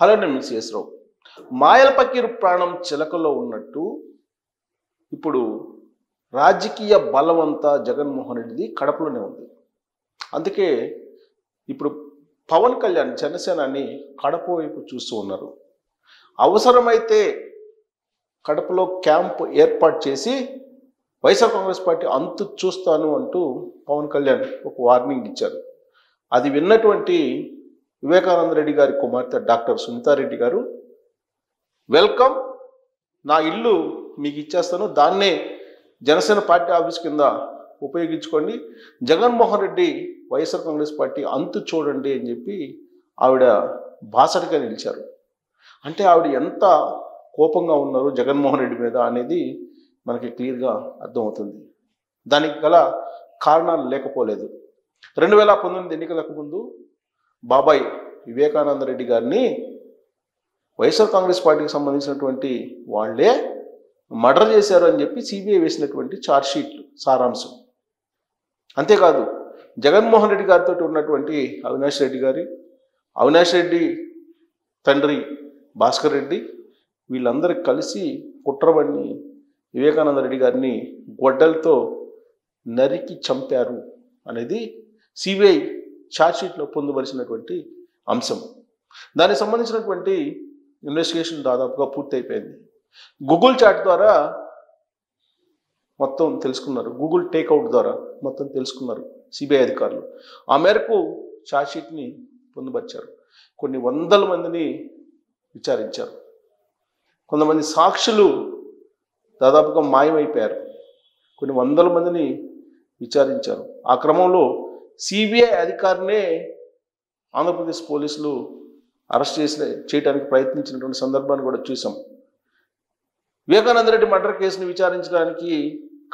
Hello నేను miss రావు. మాయల పకీరు ప్రాణం చిలకలో ఉన్నట్టు ఇప్పుడు రాజకీయ బలవంతా జగన్మోహన్ రెడ్డిది కడపలోనే ఉంది. అందుకే ఇప్పుడు పవన్ కళ్యాణ్ జనసేనాని కడప వైపు చూస్తూ ఉన్నారు. అవసరమైతే కడపలో క్యాంప్ ఏర్పాటు చేసి వైఎస్ఆర్ కాంగ్రెస్ పార్టీ అంతు చూస్తాను అంటూ పవన్ కళ్యాణ్ ఒక వార్నింగ్ ఇచ్చారు. అది విన్నటువంటి వివేకానంద రెడ్డి గారి కుమార్తె డాక్టర్ సునీతారెడ్డి గారు, వెల్కమ్, నా ఇల్లు మీకు ఇచ్చేస్తాను, దాన్నే జనసేన పార్టీ ఆఫీస్ కింద ఉపయోగించుకోండి, జగన్మోహన్ రెడ్డి వైఎస్ఆర్ కాంగ్రెస్ పార్టీ అంతు చూడండి అని చెప్పి ఆవిడ బాసటగా నిలిచారు. అంటే ఆవిడ ఎంత కోపంగా ఉన్నారు జగన్మోహన్ రెడ్డి మీద అనేది మనకి క్లియర్గా అర్థమవుతుంది. దానికి గల కారణాలు లేకపోలేదు. 2019 ఎన్నికలకు ముందు బాబాయ్ వివేకానంద రెడ్డి గారిని వైఎస్ఆర్ కాంగ్రెస్ పార్టీకి సంబంధించినటువంటి వాళ్ళే మర్డర్ చేశారు అని చెప్పి సిబిఐ వేసినటువంటి ఛార్జ్షీట్లు సారాంశం. అంతేకాదు జగన్మోహన్ రెడ్డి గారితో ఉన్నటువంటి అవినాష్ రెడ్డి తండ్రి భాస్కర్ రెడ్డి వీళ్ళందరూ కలిసి కుట్రబన్ని వివేకానంద రెడ్డి గారిని గొడ్డలతో నరికి చంపారు అనేది సిబిఐ ఛార్జ్షీట్లో పొందుపరిచినటువంటి అంశం. దానికి సంబంధించినటువంటి ఇన్వెస్టిగేషన్ దాదాపుగా పూర్తయిపోయింది. గూగుల్ చాట్ ద్వారా మొత్తం తెలుసుకున్నారు, గూగుల్ టేక్అవుట్ ద్వారా మొత్తం తెలుసుకున్నారు సిబిఐ అధికారులు. ఆ మేరకు ఛార్జ్షీట్ని పొందుపరిచారు. కొన్ని వందల మందిని విచారించారు. కొంతమంది సాక్షులు దాదాపుగా మాయమైపోయారు. కొన్ని వందల మందిని విచారించారు. ఆ క్రమంలో సిబిఐ అధికారినే ఆంధ్రప్రదేశ్ పోలీసులు అరెస్ట్ చేయడానికి ప్రయత్నించినటువంటి సందర్భాన్ని కూడా చూసాం. వివేకానంద రెడ్డి మర్డర్ కేసుని విచారించడానికి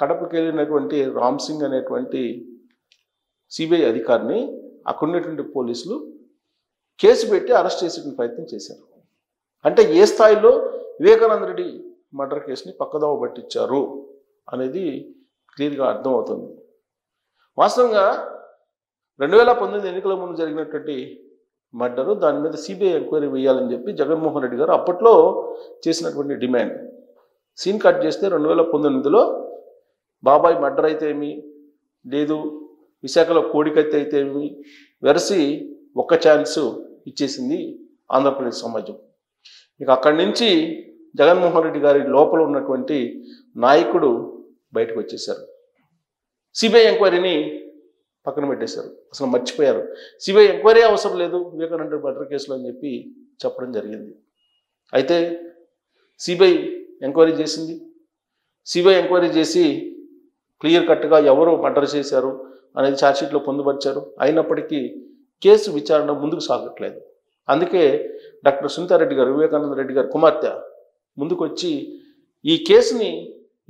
కడపకి వెళ్ళినటువంటి రామ్ సింగ్ అనేటువంటి సిబిఐ అధికారిని అక్కడ ఉన్నటువంటి పోలీసులు కేసు పెట్టి అరెస్ట్ చేసే ప్రయత్నం చేశారు. అంటే ఏ స్థాయిలో వివేకానంద రెడ్డి మర్డర్ కేసుని పక్కదోవ పట్టించారు అనేది క్లియర్గా అర్థమవుతుంది. వాస్తవంగా 2019 ఎన్నికల ముందు జరిగినటువంటి మర్డరు, దాని మీద సిబిఐ ఎంక్వైరీ వేయాలని చెప్పి జగన్మోహన్ రెడ్డి గారు అప్పట్లో చేసినటువంటి డిమాండ్. సీన్ కట్ చేస్తే 2019లో బాబాయ్ మర్డర్ అయితే ఏమి లేదు, విశాఖలో కోడికత్తి అయితే ఏమి వెరసి ఒక్క ఛాన్స్ ఇచ్చేసింది ఆంధ్రప్రదేశ్ సమాజం. ఇక అక్కడి నుంచి జగన్మోహన్ రెడ్డి గారి లోపల ఉన్నటువంటి నాయకుడు బయటకు వచ్చేశారు. సిబిఐ ఎంక్వైరీని పక్కన పెట్టేశారు, అసలు మర్చిపోయారు. సిబిఐ ఎంక్వైరీ అవసరం లేదు వివేకానంద రెడ్డి మర్డర్ కేసులో అని చెప్పి చెప్పడం జరిగింది. అయితే సిబిఐ ఎంక్వైరీ చేసింది. సిబిఐ ఎంక్వైరీ చేసి క్లియర్ కట్గా ఎవరు మర్డర్ చేశారు అనేది ఛార్జ్షీట్లో పొందుపరిచారు. అయినప్పటికీ కేసు విచారణ ముందుకు సాగట్లేదు. అందుకే డాక్టర్ సునీతారెడ్డి గారు, వివేకానంద రెడ్డి గారి కుమార్తె, ముందుకు వచ్చి ఈ కేసుని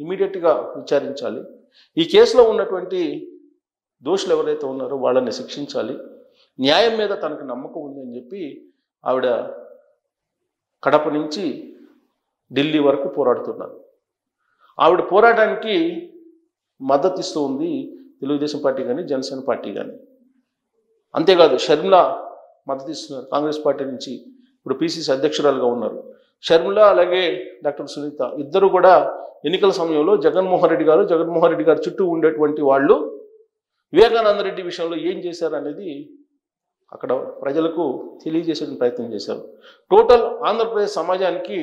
ఇమీడియట్గా విచారించాలి, ఈ కేసులో ఉన్నటువంటి దోషులు ఎవరైతే ఉన్నారో వాళ్ళని శిక్షించాలి, న్యాయం మీద తనకు నమ్మకం ఉంది అని చెప్పి ఆవిడ కడప నుంచి ఢిల్లీ వరకు పోరాడుతున్నారు. ఆవిడ పోరాటానికి మద్దతు ఇస్తూ ఉంది తెలుగుదేశం పార్టీ కానీ జనసేన పార్టీ కానీ. అంతేకాదు షర్మిల మద్దతు ఇస్తున్నారు కాంగ్రెస్ పార్టీ నుంచి. ఇప్పుడు పిసిసి అధ్యక్షురాలుగా ఉన్నారు షర్మిల, అలాగే డాక్టర్ సునీత. ఇద్దరు కూడా ఎన్నికల సమయంలో జగన్మోహన్ రెడ్డి గారు చుట్టూ ఉండేటువంటి వాళ్ళు వివేకానంద రెడ్డి విషయంలో ఏం చేశారు అనేది అక్కడ ప్రజలకు తెలియజేసే ప్రయత్నం చేశారు. టోటల్ ఆంధ్రప్రదేశ్ సమాజానికి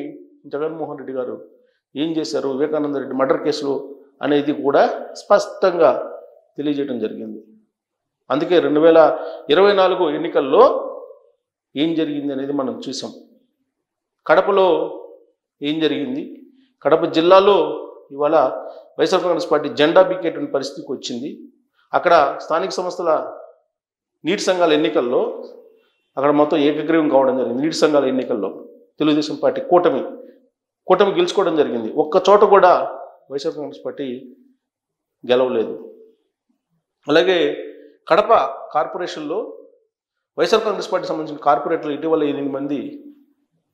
జగన్మోహన్ రెడ్డి గారు ఏం చేశారు వివేకానంద రెడ్డి మర్డర్ కేసులో అనేది కూడా స్పష్టంగా తెలియజేయడం జరిగింది. అందుకే 2024 ఎన్నికల్లో ఏం జరిగింది అనేది మనం చూసాం. కడపలో ఏం జరిగింది, కడప జిల్లాలో ఇవాళ వైఎస్ఆర్ కాంగ్రెస్ పార్టీ జెండా బీకేటువంటి పరిస్థితికి వచ్చింది. అక్కడ స్థానిక సంస్థల నీటి సంఘాల ఎన్నికల్లో అక్కడ మొత్తం ఏకగ్రీవం కావడం జరిగింది. నీటి సంఘాల ఎన్నికల్లో తెలుగుదేశం పార్టీ కూటమి గెలుచుకోవడం జరిగింది. ఒక్క చోట కూడా వైఎస్ఆర్ కాంగ్రెస్ పార్టీ గెలవలేదు. అలాగే కడప కార్పొరేషన్లో వైఎస్ఆర్ కాంగ్రెస్ పార్టీ సంబంధించిన కార్పొరేటర్లు ఇటీవల 8 మంది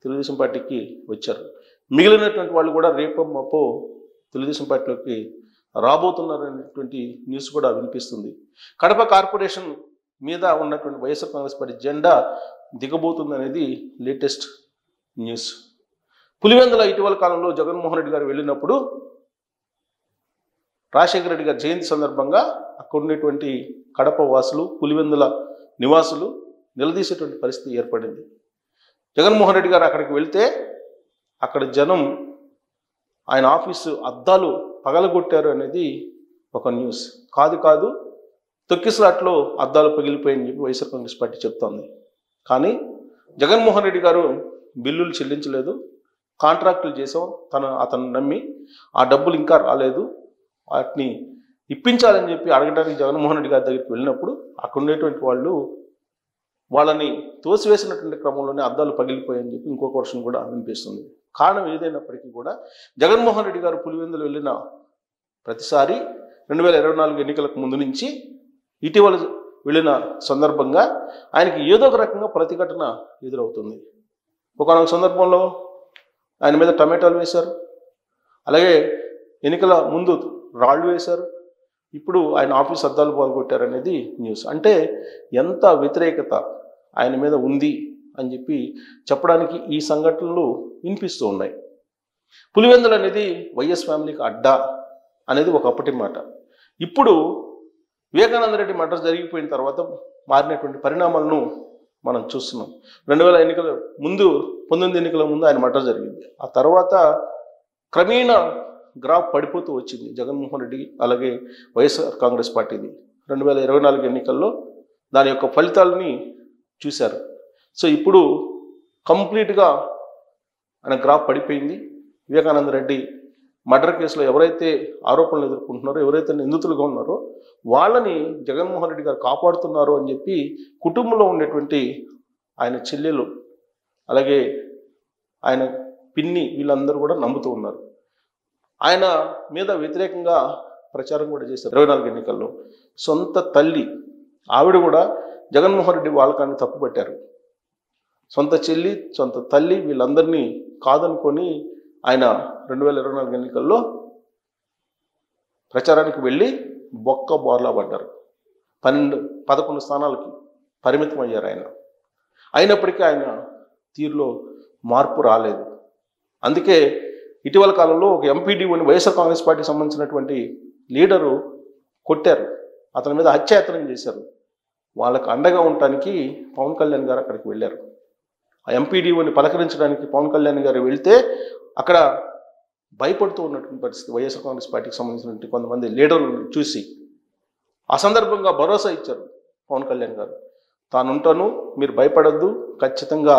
తెలుగుదేశం పార్టీకి వచ్చారు. మిగిలినటువంటి వాళ్ళు కూడా రేపో మాపో తెలుగుదేశం పార్టీలోకి రాబోతున్నారనేటువంటి న్యూస్ కూడా వినిపిస్తుంది. కడప కార్పొరేషన్ మీద ఉన్నటువంటి వైఎస్ఆర్ కాంగ్రెస్ పార్టీ జెండా దిగబోతుంది అనేది లేటెస్ట్ న్యూస్. పులివెందుల ఇటీవల కాలంలో జగన్మోహన్ రెడ్డి గారు వెళ్ళినప్పుడు రాజశేఖర రెడ్డి గారి జయంతి సందర్భంగా అక్కడ ఉండేటువంటి కడప వాసులు, పులివెందుల నివాసులు నిలదీసేటువంటి పరిస్థితి ఏర్పడింది. జగన్మోహన్ రెడ్డి గారు అక్కడికి వెళ్తే అక్కడ జనం ఆయన ఆఫీసు అద్దాలు పగలగొట్టారు అనేది ఒక న్యూస్. కాదు తొక్కిసలాట్లో అద్దాలు పగిలిపోయాయని చెప్పి వైఎస్ఆర్ కాంగ్రెస్ పార్టీ చెప్తోంది. కానీ జగన్మోహన్ రెడ్డి గారు బిల్లులు చెల్లించలేదు, కాంట్రాక్టులు చేసాం అతను నమ్మి ఆ డబ్బులు ఇంకా రాలేదు, వాటిని ఇప్పించాలని చెప్పి అడగడానికి జగన్మోహన్ రెడ్డి గారి దగ్గరికి వెళ్ళినప్పుడు అక్కడ ఉండేటువంటి వాళ్ళని తోసివేసినటువంటి క్రమంలోనే అద్దాలు పగిలిపోయాయని చెప్పి ఇంకొక వర్షం కూడా వినిపిస్తుంది. కారణం ఏదైనప్పటికీ కూడా జగన్మోహన్ రెడ్డి గారు పులివెందులు వెళ్ళిన ప్రతిసారి 2024 ఎన్నికలకు ముందు నుంచి ఇటీవల వెళ్ళిన సందర్భంగా ఆయనకి ఏదో ఒక రకంగా ప్రతిఘటన ఎదురవుతుంది. ఒకనొక సందర్భంలో ఆయన మీద టమాటాలు వేశారు, అలాగే ఎన్నికల ముందు రాళ్ళు వేశారు, ఇప్పుడు ఆయన ఆఫీస్ అద్దాలు పాల్గొట్టారనేది న్యూస్. అంటే ఎంత వ్యతిరేకత ఆయన మీద ఉంది అని చెప్పి చెప్పడానికి ఈ సంఘటనలు వినిపిస్తూ ఉన్నాయి. పులివెందులు అనేది వైఎస్ ఫ్యామిలీకి అడ్డా అనేది ఒకప్పటి మాట. ఇప్పుడు వివేకానంద రెడ్డి మర్డర్ జరిగిపోయిన తర్వాత మారినటువంటి పరిణామాలను మనం చూస్తున్నాం. 2000 ఎన్నికల ముందు 19 ఎన్నికల ముందు ఆయన మర్డర్ జరిగింది. ఆ తర్వాత క్రమేణా గ్రాఫ్ పడిపోతూ వచ్చింది జగన్మోహన్ రెడ్డి అలాగే వైఎస్ఆర్ కాంగ్రెస్ పార్టీది. 2024 ఎన్నికల్లో దాని యొక్క ఫలితాలని చూశారు. సో ఇప్పుడు కంప్లీట్గా ఆయన గ్రాఫ్ పడిపోయింది. వివేకానంద రెడ్డి మర్డర్ కేసులో ఎవరైతే ఆరోపణలు ఎదుర్కొంటున్నారో, ఎవరైతే నిందితులుగా ఉన్నారో వాళ్ళని జగన్మోహన్ రెడ్డి గారు కాపాడుతున్నారు అని చెప్పి కుటుంబంలో ఉండేటువంటి ఆయన చెల్లెలు అలాగే ఆయన పిన్ని వీళ్ళందరూ కూడా నమ్ముతూ ఉన్నారు. ఆయన మీద వ్యతిరేకంగా ప్రచారం కూడా చేశారు 24 ఎన్నికల్లో. సొంత తల్లి ఆవిడ కూడా జగన్మోహన్ రెడ్డి వాళ్ళకాన్ని తప్పుపట్టారు. సొంత చెల్లి, సొంత తల్లి వీళ్ళందరినీ కాదనుకొని ఆయన 2024 ఎన్నికల్లో ప్రచారానికి వెళ్ళి బొక్క బోర్లా పడ్డారు. 11 స్థానాలకి పరిమితం అయ్యారు ఆయన. అయినప్పటికీ ఆయన తీరులో మార్పు రాలేదు. అందుకే ఇటీవల కాలంలో ఒక ఎంపీడీఓని వైఎస్ఆర్ కాంగ్రెస్ పార్టీకి సంబంధించినటువంటి లీడరు కొట్టారు, అతని మీద హత్యాయత్నం చేశారు. వాళ్ళకు అండగా ఉండటానికి పవన్ కళ్యాణ్ గారు అక్కడికి వెళ్ళారు. ఆ ఎంపీడీఓని పలకరించడానికి పవన్ కళ్యాణ్ గారు వెళ్తే అక్కడ భయపడుతూ ఉన్నటువంటి పరిస్థితి వైఎస్ఆర్ కాంగ్రెస్ పార్టీకి సంబంధించినటువంటి కొంతమంది లీడర్లను చూసి. ఆ సందర్భంగా భరోసా ఇచ్చారు పవన్ కళ్యాణ్ గారు, తానుంటాను, మీరు భయపడద్దు, ఖచ్చితంగా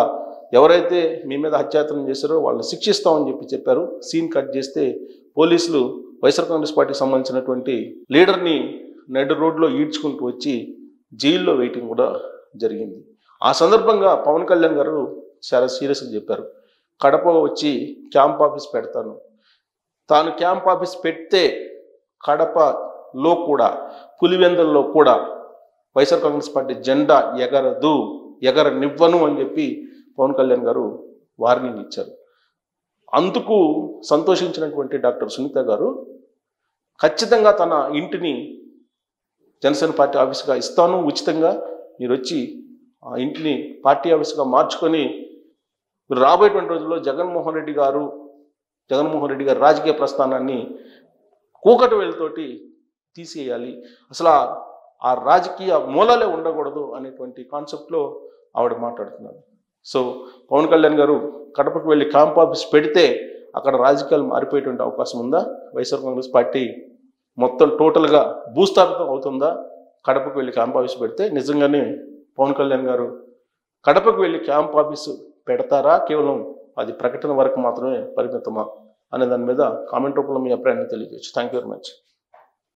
ఎవరైతే మీ మీద హత్యాయత్నం చేశారో వాళ్ళని శిక్షిస్తామని చెప్పారు. సీన్ కట్ చేస్తే పోలీసులు వైఎస్ఆర్ కాంగ్రెస్ పార్టీకి సంబంధించినటువంటి లీడర్ని నడి రోడ్లో ఈడ్చుకుంటూ వచ్చి జైల్లో వేయటం కూడా జరిగింది. ఆ సందర్భంగా పవన్ కళ్యాణ్ గారు చాలా సీరియస్గా చెప్పారు, కడప వచ్చి క్యాంప్ ఆఫీస్ పెడతాను, తాను క్యాంప్ ఆఫీస్ పెడితే కడపలో కూడా పులివెందుల్లో కూడా వైఎస్ఆర్ కాంగ్రెస్ పార్టీ జెండా ఎగరనివ్వను అని చెప్పి పవన్ కళ్యాణ్ గారు వార్నింగ్ ఇచ్చారు. అందుకు సంతోషించినటువంటి డాక్టర్ సునీత గారు ఖచ్చితంగా తన ఇంటిని జనసేన పార్టీ ఆఫీస్గా ఇస్తాను, ఉచితంగా మీరు వచ్చి ఆ ఇంటిని పార్టీ ఆఫీస్గా మార్చుకొని రాబోయేటువంటి రోజుల్లో జగన్మోహన్ రెడ్డి గారి రాజకీయ ప్రస్థానాన్ని కూకటి వేలుతోటి తీసేయాలి, అసలు ఆ రాజకీయ మూలాలే ఉండకూడదు అనేటువంటి కాన్సెప్ట్లో ఆవిడ మాట్లాడుతున్నారు. సో పవన్ కళ్యాణ్ గారు కడపకు వెళ్ళి క్యాంప్ ఆఫీస్ పెడితే అక్కడ రాజకీయాలు మారిపోయేటువంటి అవకాశం ఉందా? వైఎస్ఆర్ కాంగ్రెస్ పార్టీ మొత్తం టోటల్గా భూస్థాపితం అవుతుందా? కడపకు వెళ్ళి క్యాంప్ ఆఫీస్ పెడితే నిజంగానే పవన్ కళ్యాణ్ గారు కడపకు వెళ్ళి క్యాంప్ ఆఫీసు పెడతారా, కేవలం అది ప్రకటన వరకు మాత్రమే పరిమితమా అనే దాని మీద కామెంట్ రూపంలో మీ అభిప్రాయాన్ని తెలియజేయచ్చు. Thank you very much.